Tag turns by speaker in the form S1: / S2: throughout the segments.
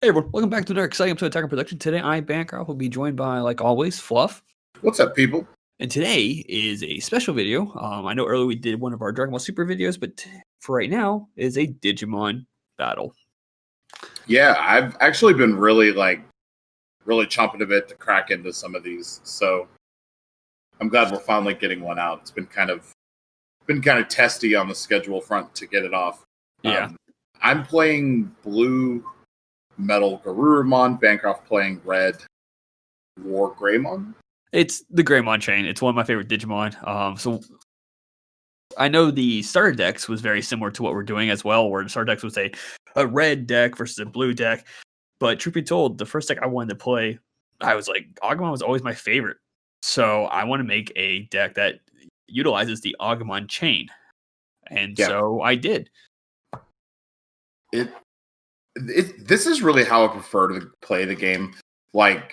S1: Hey everyone, welcome back to another exciting episode of Attack on Production. Today I, Bancroft, will be joined by, like always, Fluff.
S2: What's up, people?
S1: And today is a special video. I know earlier we did one of our Dragon Ball Super videos, but for right now is a Digimon battle.
S2: Yeah, I've actually been really chomping a bit to crack into some of these. So I'm glad we're finally getting one out. It's been kind of testy on the schedule front to get it off.
S1: Yeah.
S2: I'm playing blue MetalGarurumon, Bancroft playing red WarGreymon.
S1: It's the Greymon chain. It's one of my favorite Digimon. So I know the starter decks was very similar to what we're doing as well, where the starter decks was a red deck versus a blue deck. But truth be told, the first deck I wanted to play, I was like, Agumon was always my favorite. So I want to make a deck that utilizes the Agumon chain. And so I did.
S2: This is really how I prefer to play the game. I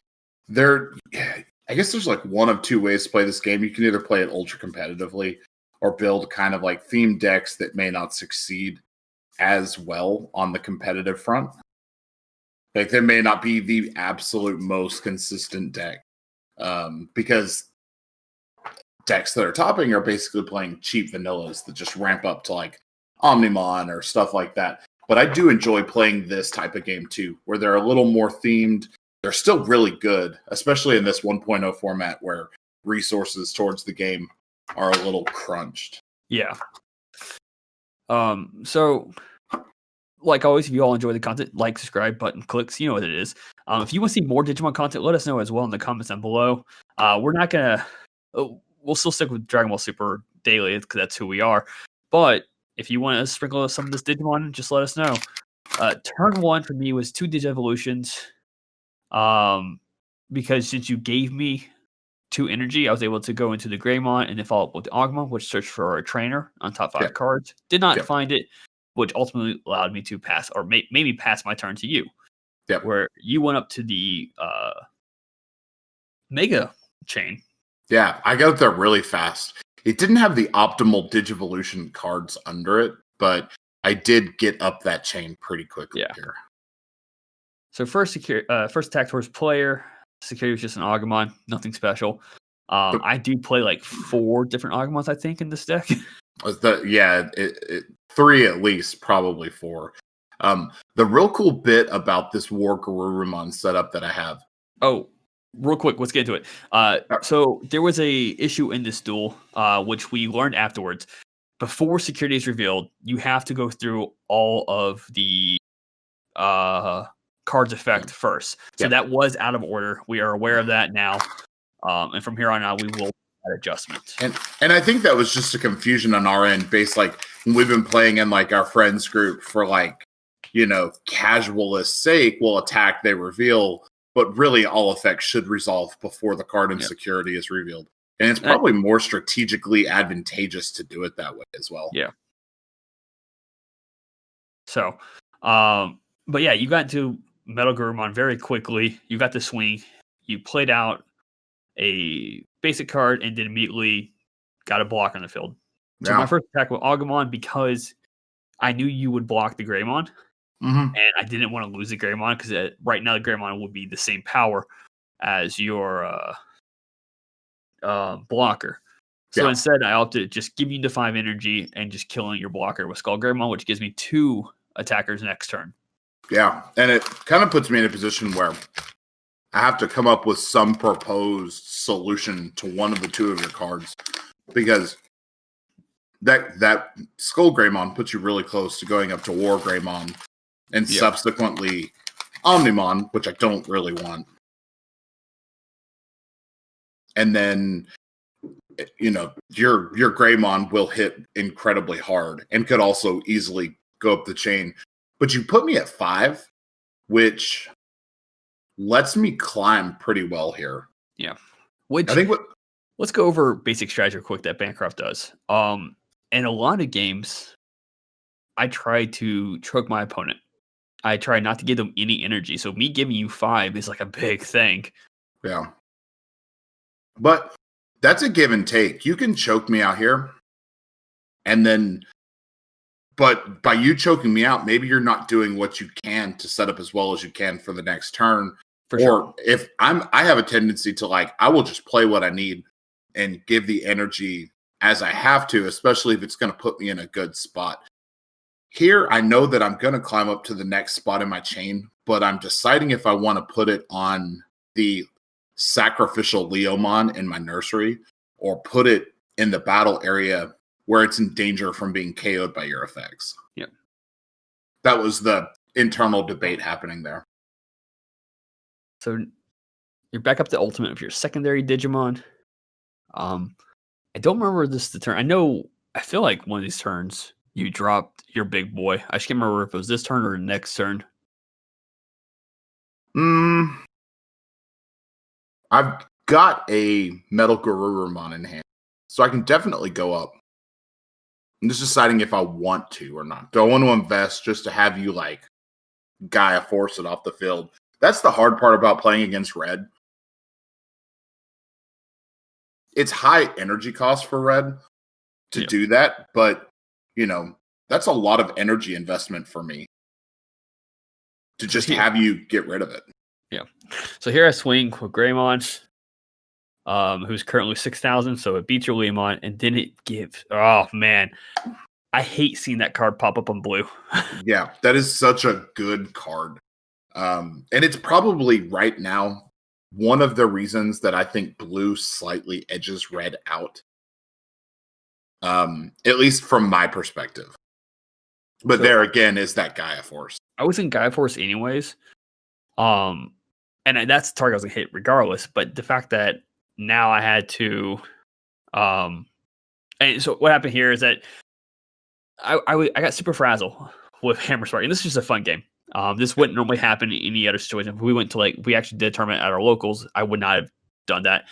S2: guess there's like one of two ways to play this game. You can either play it ultra competitively or build kind of like themed decks that may not succeed as well on the competitive front. Like they may not be the absolute most consistent deck because decks that are topping are basically playing cheap vanillas that just ramp up to like Omnimon or stuff like that. But I do enjoy playing this type of game too, where they're a little more themed. They're still really good, especially in this 1.0 format where resources towards the game are a little crunched.
S1: Yeah. So, like always, if you all enjoy the content, like, subscribe, button clicks, you know what it is. If you want to see more Digimon content, let us know as well in the comments down below. We're not going to... we'll still stick with Dragon Ball Super daily because that's who we are. But if you want to sprinkle some of this Digimon, just let us know. Turn 1 for me was 2 Digivolutions. Because since you gave me 2 energy, I was able to go into the Greymon and then follow up with the Agumon, which searched for a trainer on top 5 cards. Did not find it, which ultimately allowed me to pass, or maybe pass my turn to you. Where you went up to the Mega chain.
S2: Yeah, I got there really fast. It didn't have the optimal Digivolution cards under it, but I did get up that chain pretty quickly here.
S1: So first attack towards player. Security was just an Agumon, nothing special. I do play like 4 different Agumons, I think, in this deck.
S2: 3 at least, probably 4. The real cool bit about this WarGreymon setup that I have.
S1: Oh, real quick, let's get into it. So there was a issue in this duel, which we learned afterwards. Before security is revealed, you have to go through all of the cards effect first. So that was out of order. We are aware of that now. And from here on out, we will make that adjustment.
S2: And I think that was just a confusion on our end, based like we've been playing in like our friends group for like, casualist sake, we'll attack, they reveal, but really all effects should resolve before the card in security is revealed. And it's probably more strategically advantageous to do it that way as well.
S1: Yeah. So, but yeah, you got into MetalGarurumon very quickly. You got the swing. You played out a basic card and then immediately got a block on the field. So my first attack with Agumon, because I knew you would block the Greymon, and I didn't want to lose the Greymon because right now the Greymon would be the same power as your blocker. So instead, I opted just giving you the 5 energy and just killing your blocker with Skull Greymon, which gives me 2 attackers next turn.
S2: Yeah, and it kind of puts me in a position where I have to come up with some proposed solution to one of the 2 of your cards, because that Skull Greymon puts you really close to going up to WarGreymon and subsequently Omnimon, which I don't really want. And then, your Greymon will hit incredibly hard and could also easily go up the chain. But you put me at 5, which lets me climb pretty well here.
S1: Yeah. Which I think let's go over basic strategy real quick that Bancroft does. In a lot of games, I try to choke my opponent. I try not to give them any energy. So me giving you 5 is like a big thing.
S2: Yeah. But that's a give and take. You can choke me out here, and then But by you choking me out, maybe you're not doing what you can to set up as well as you can for the next turn.
S1: For sure.
S2: If I have a tendency to I will just play what I need and give the energy as I have to, especially if it's going to put me in a good spot. Here, I know that I'm going to climb up to the next spot in my chain, but I'm deciding if I want to put it on the sacrificial Leomon in my nursery or put it in the battle area where it's in danger from being KO'd by your effects.
S1: Yep.
S2: That was the internal debate happening there.
S1: So you're back up to ultimate of your secondary Digimon. I don't remember the turn. I feel like one of these turns you dropped your big boy. I just can't remember if it was this turn or the next turn.
S2: I've got a MetalGarurumon in hand, so I can definitely go up. I'm just deciding if I want to or not. Do I want to invest just to have you Gaia force it off the field? That's the hard part about playing against red. It's high energy cost for red to do that, but that's a lot of energy investment for me to just have you get rid of it.
S1: Yeah. So here I swing with Greymon, who's currently 6,000, so it beats your Leomon, and then it gives. Oh man, I hate seeing that card pop up on blue.
S2: Yeah, that is such a good card, and it's probably right now one of the reasons that I think blue slightly edges red out, at least from my perspective. But so, there again is that Gaia Force.
S1: I was in Gaia Force anyways, and that's the target I was gonna hit regardless. But the fact that now I had to, and so what happened here is that I got super frazzled with Hammer Spark, and this is just a fun game. This wouldn't normally happen in any other situation. If we went to we actually did a tournament at our locals, I would not have done that.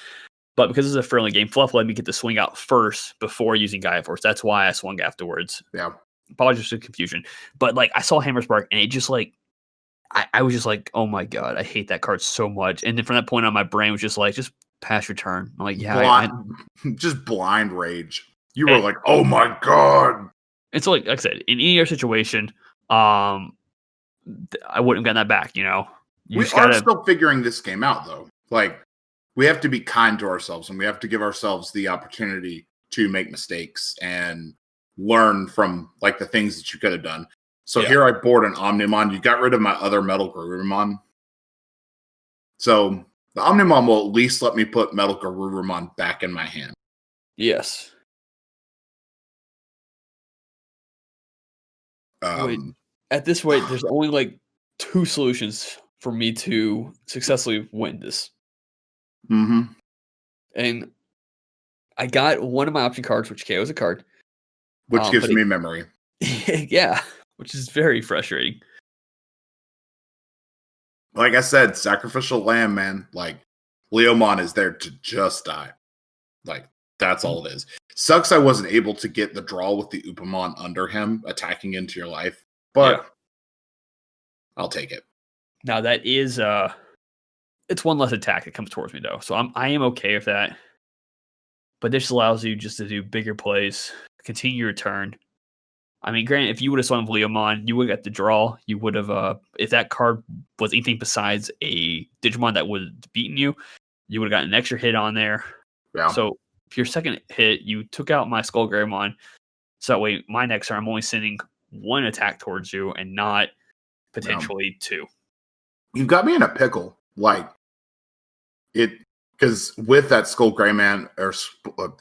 S1: But because it's a friendly game, Fluff let me get the swing out first before using Gaia Force. That's why I swung afterwards.
S2: Yeah.
S1: Apologies for the confusion. But I saw Hammer Spark, and it just I was just oh my god, I hate that card so much. And then from that point on, my brain was just just pass your turn. I'm yeah,
S2: just blind rage. You were oh my god.
S1: And so like I said, in any other situation, I wouldn't have gotten that back. We
S2: are still figuring this game out, though. We have to be kind to ourselves, and we have to give ourselves the opportunity to make mistakes and learn from the things that you could have done. So here I board an Omnimon. You got rid of my other MetalGarurumon. So the Omnimon will at least let me put MetalGarurumon back in my hand.
S1: Yes. At this rate, there's only 2 solutions for me to successfully win this.
S2: Mm-hmm.
S1: And I got one of my option cards, which KOs a card.
S2: Which gives me memory.
S1: Yeah, which is very frustrating.
S2: Like I said, sacrificial lamb, man. Leomon is there to just die. That's all it is. Sucks I wasn't able to get the draw with the Upamon under him attacking into your life, but I'll take it.
S1: Now that is it's one less attack that comes towards me though, so I am okay with that. But this allows you just to do bigger plays, continue your turn. I mean, granted, if you would have swung Leomon, you would have got the draw. You would have, if that card was anything besides a Digimon that would have beaten you, you would have gotten an extra hit on there.
S2: Yeah.
S1: So if your second hit, you took out my WarGreymon, so that way my next turn I'm only sending 1 attack towards you and not potentially 2.
S2: You've got me in a pickle, because with that WarGreymon,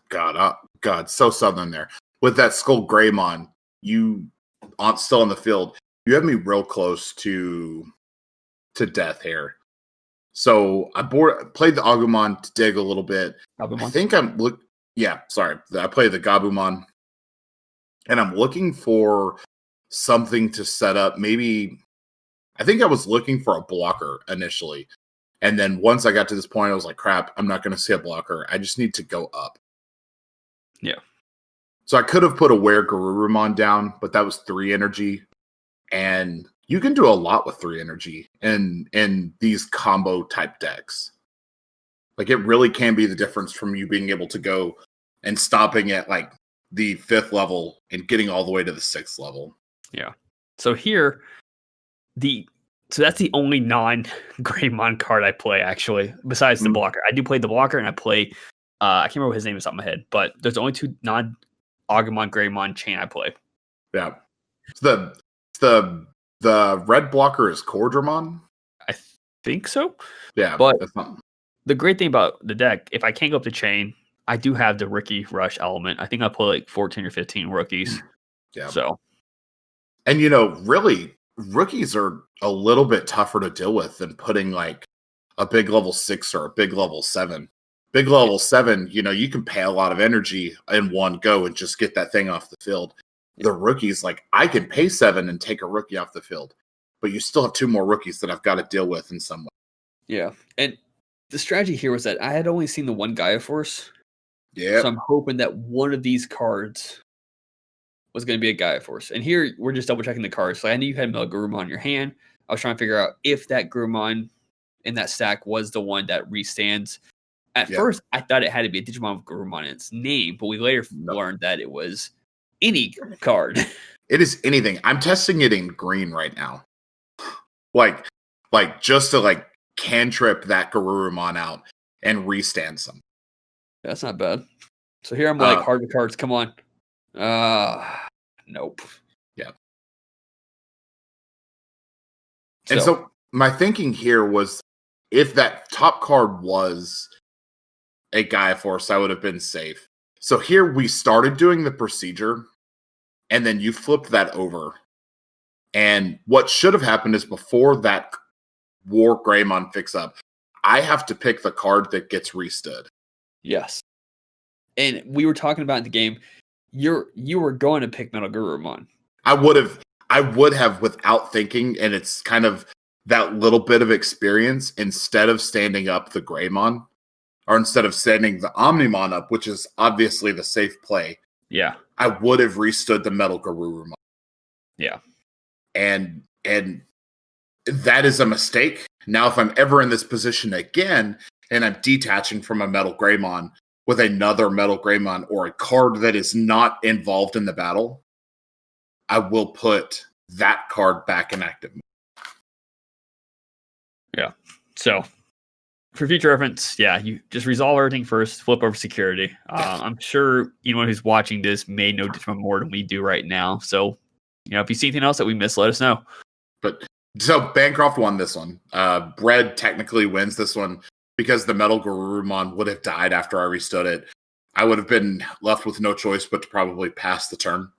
S2: God, so southern there. With that WarGreymon, you aren't still in the field. You have me real close to death here. So I played the Agumon to dig a little bit.
S1: Gabumon?
S2: I think I played the Gabumon, and I'm looking for something to set up. Maybe I think I was looking for a blocker initially, and then once I got to this point, I was like, "Crap, I'm not going to see a blocker. I just need to go up."
S1: Yeah.
S2: So I could have put a WarGreymon down, but that was 3 energy, and you can do a lot with 3 energy in these combo type decks. It really can be the difference from you being able to go and stopping at the 5th level and getting all the way to the 6th level.
S1: Yeah. So here, that's the only non-Greymon card I play, actually, besides the blocker. I do play the blocker, and I play, I can't remember what his name is on my head, but there's only 2 non-Agumon Greymon chain I play.
S2: Yeah. The red blocker is WarGreymon?
S1: I think so.
S2: Yeah.
S1: But the great thing about the deck, if I can't go up the chain, I do have the rookie rush element. I think I play like 14 or 15 rookies.
S2: Yeah.
S1: So.
S2: And, really, rookies are a little bit tougher to deal with than putting like a big level 6 or a big level 7. Big level 7, you can pay a lot of energy in one go and just get that thing off the field. The rookies, like, I can pay 7 and take a rookie off the field, but you still have 2 more rookies that I've got to deal with in some way.
S1: Yeah. And the strategy here was that I had only seen the one Gaia Force.
S2: Yeah.
S1: So I'm hoping that one of these cards was going to be a Gaia Force. And here, we're just double-checking the cards. So I knew you had MetalGarurumon in your hand. I was trying to figure out if that Garurumon in that stack was the one that restands. At first, I thought it had to be a Digimon with Garurumon in its name, but we later learned that it was any card.
S2: It is anything. I'm testing it in green right now. Like just to like cantrip that Garurumon out and restand some.
S1: That's not bad. So here I'm like, hard cards, come on. Nope.
S2: Yeah. And so my thinking here was, if that top card was a Gaia Force, I would have been safe. So here we started doing the procedure, and then you flipped that over. And what should have happened is, before that WarGreymon fix up, I have to pick the card that gets restood.
S1: Yes. And we were talking about in the game, you were going to pick MetalGarurumon.
S2: I would have without thinking, and it's kind of that little bit of experience, instead of standing up the Greymon, or instead of standing the Omnimon up, which is obviously the safe play.
S1: Yeah.
S2: I would have restood the MetalGarurumon.
S1: Yeah.
S2: And that is a mistake. Now, if I'm ever in this position again, and I'm detaching from a MetalGarurumon with another MetalGarurumon or a card that is not involved in the battle, I will put that card back in active mode.
S1: Yeah. So, for future reference, you just resolve everything first, flip over security. I'm sure anyone who's watching this may know Digimon more than we do right now. So, if you see anything else that we missed, let us know.
S2: But so Bancroft won this one. Bread technically wins this one because the MetalGarurumon would have died after I restood it. I would have been left with no choice but to probably pass the turn.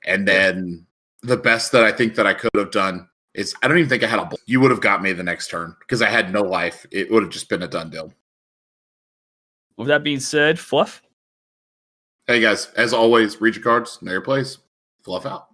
S2: And then the best that I think that I could have done is, I don't even think I had a... You would have got me the next turn because I had no life. It would have just been a done deal.
S1: With that being said, Fluff.
S2: Hey guys, as always, read your cards, know your place. Fluff out.